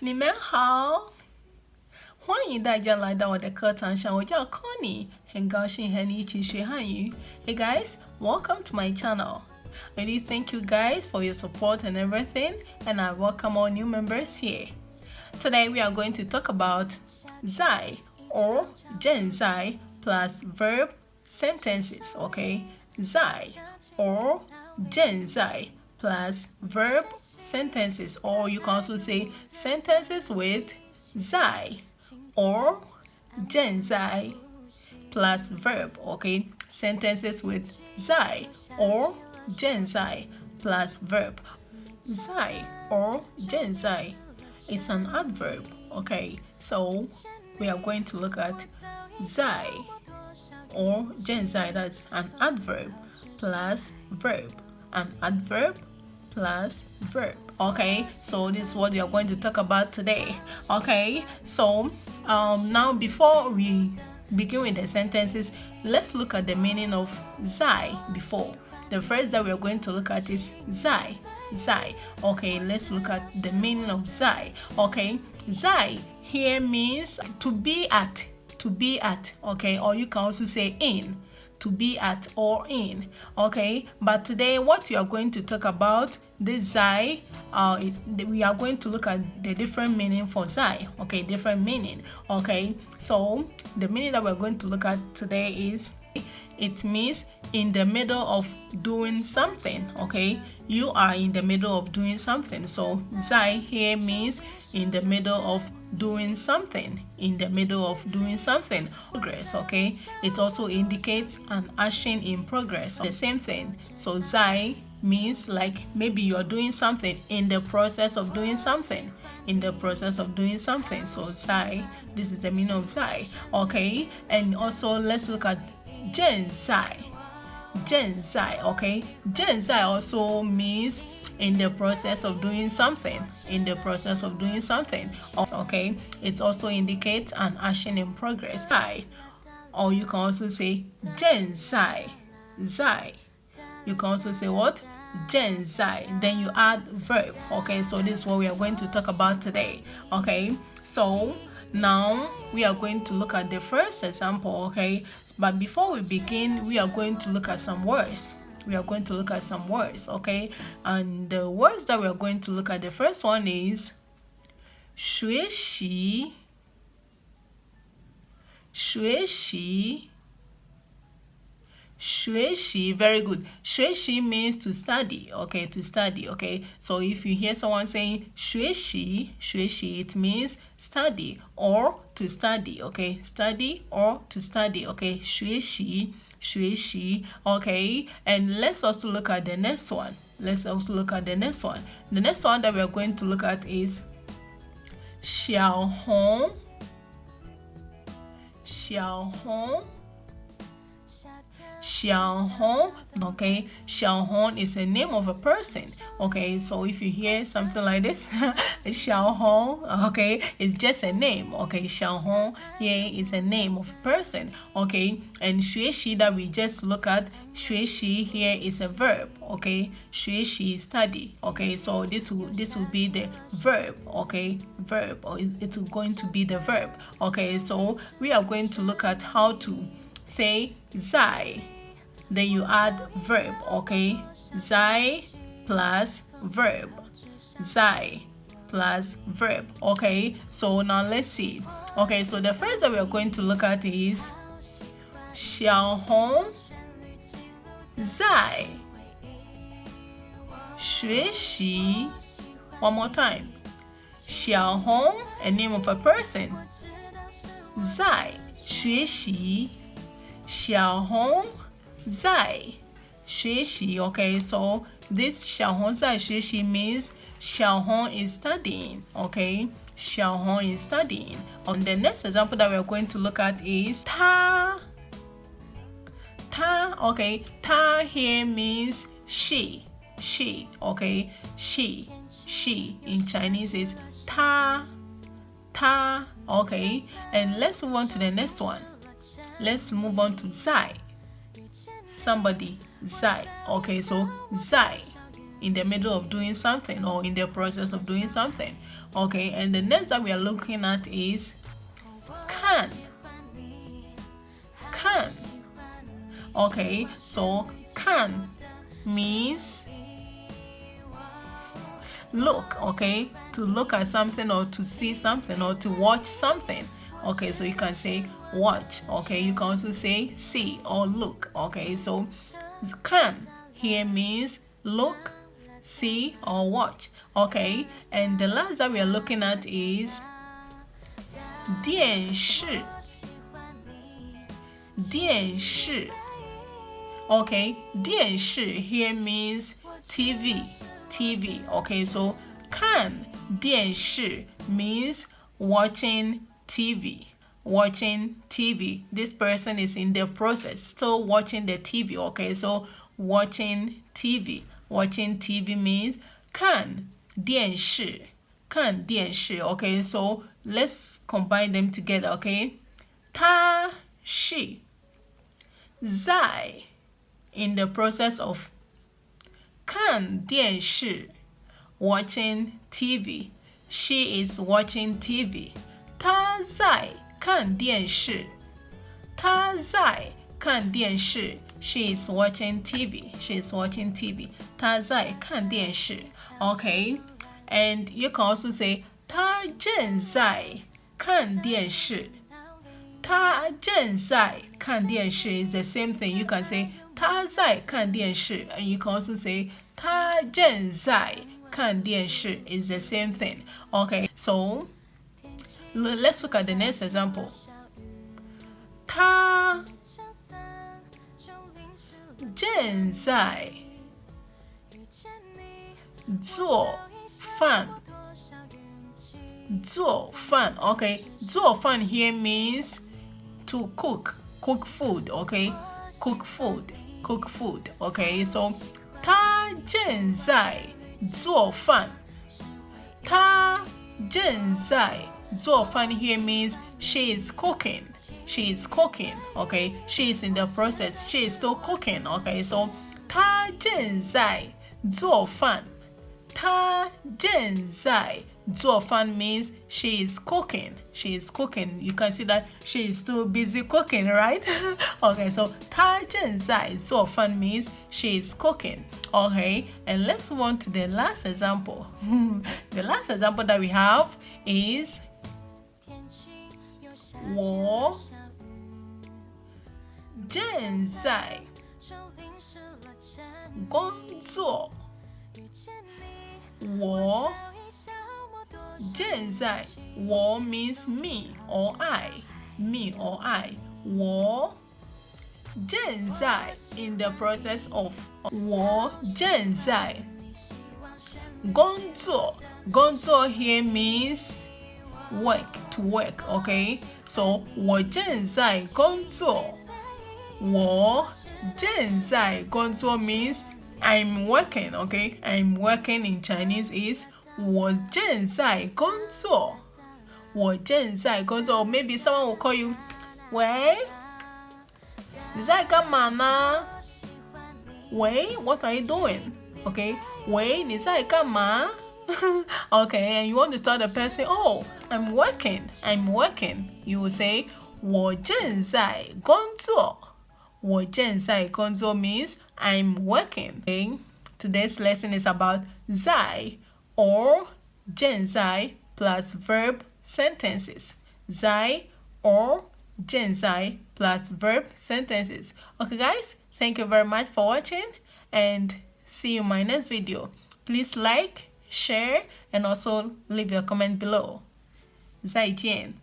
你们好，欢迎大家来到我的课堂上，我叫 Connie， 很高兴和你一起学汉语。Hey guys, welcome to my channel. I really thank you guys for your support and everything, and I welcome all new members here. Today we are going to talk about zhèngzài or zhèngzài plus verb sentences, okay? Zhèngzài or zhèngzài plus verb sentences, or you can also say sentences with zhèngzài or zhèngzài plus verb, okay? Sentences with zhèngzài or zhèngzài plus verb. Zhèngzài or zhèngzài, it's an adverb, okay? So we are going to look at zhèngzài or zhèngzài, that's an adverb plus verb, an adverb plus verb, okay? So this is what we are going to talk about today, okay? So now before we begin with the sentences, let's look at the meaning of zhèngzài before. The phrase that we are going to look at is zhèngzài. Okay, let's look at the meaning of zhèngzài. Okay, zhèngzài here means to be at, okay, or you can also say in, to be at or in, okay? But today what we are going to talk about, this zhèngzài, we are going to look at the different meaning for zhèngzài, okay? Different meaning, okay? So the meaning that we're going to look at today is, it means in the middle of doing something, okay? You are in the middle of doing something. So zhèngzài here means in the middle of doing something, in the middle of doing something. Progress, okay? It also indicates an action in progress. The same thing. So zhèngzài means like maybe you're doing something, in the process of doing something, in the process of doing something. So zhèngzài, this is the meaning of zhèngzài, okay? And also let's look at zhèngzài, okay? Zhèngzài also means in the process of doing something, in the process of doing something, okay? It also indicates an action in progress. Or you can also say zhèngzài. You can also say what? Zhèngzài. Then you add verb, okay? So this is what we are going to talk about today, okay? So now we are going to look at the first example, okay? But before we begin, we are going to look at some words. We are going to look at some words, okay? And the words that we are going to look at, the first one is 学习, 学习, 学习. Very good. 学习 means to study, okay? To study, okay? So if you hear someone saying 学习, 学习, it means study or to study, okay? Study or to study, okay? 学习, 学习, okay? And let's also look at the next one. Let's also look at the next one. The next one that we are going to look at is 小红, 小红, 小红, okay? 小红 is a name of a person, okay? So if you hear something like this, 小红, okay, it's just a name, okay? 小红 here is a name of a person, okay? And 学习 that we just look at, 学习 here is a verb, okay? 学习 study, okay? So this will be the verb, okay? Verb, or it's going to be the verb, okay? So we are going to look at how to say zhèngzài, then you add verb, okay? Zhèngzài plus verb, zhèngzài plus verb, okay? So now let's see. Okay, so the phrase that we are going to look at is 小红在学习. One more time. 小红, a name of a person. 在学习. 小红在学习, okay? So this 小红在学习 means 小红 is studying, okay? 小红 is studying. And the next example that we are going to look at is 她, okay? 她 here means she, okay? She in Chinese is 她, okay? And let's move on to the next one. Let's move on to zhèngzài. Somebody, zhèngzài. Okay, so zhèngzài. in the middle of doing something or in the process of doing something. Okay, and the next that we are looking at is can. Can. Okay, so can means look, okay, to look at something or to see something or to watch something. Okay, so you can say watch. Okay, you can also say see or look. Okay, so can here means look, see, or watch. Okay, and the last that we are looking at is 电视. 电视. Okay, 电视 here means TV. TV. Okay, so 看电视 means watching TV. Watching TV. This person is in the process, still watching the TV. Okay, so watching TV. Watching TV means 看电视. 看电视. Okay, so let's combine them together. Okay, 他 she 在 in the process of 看电视 watching TV. She is watching TV. 她在看电视. 她在看电视. She is watching TV. She is watching TV. 她在看电视. Okay, and you can also say 她正在看电视. 她正在看电视 is the same thing. You can say 她在看电视 and you can also say 她正在看电视 is the same thing. Okay, so let's look at the next example. 她正在做饭. 做饭. Okay, 做饭 here means to cook food. Okay, cook food. Okay, so 她正在做饭. 她正在做饭 here means she is cooking. She is cooking. Okay, she is in the process. She is still cooking. Okay, so 她正在做饭. 她正在做饭 means she is cooking. She is cooking. You can see that she is still busy cooking, right? Okay, so 她正在做饭 means she is cooking. Okay, and let's move on to the last example. The last example that we have is 我正在工作. 我正在 我 means me or I. Me or I. 我正在 in the process of. 我正在工作. 工作 here means work, to work. Okay, so 我正在工作. 我正在工作 means I'm working. Okay, I'm working in Chinese is 我正在工作. 我正在工作. Maybe someone will call you, 喂，你在干嘛呢？喂 what are you doing? Okay, 喂，你在干嘛？Okay, and you want to tell the person, oh, I'm working. You will say 我正在工作. 我正在工作 means I'm working. Okay? Today's lesson is about 在 or 正在 plus verb sentences. 在 or 正在 plus verb sentences. Okay, guys, thank you very much for watching and see you in my next video. Please like, share, and also leave your comment below. 再见.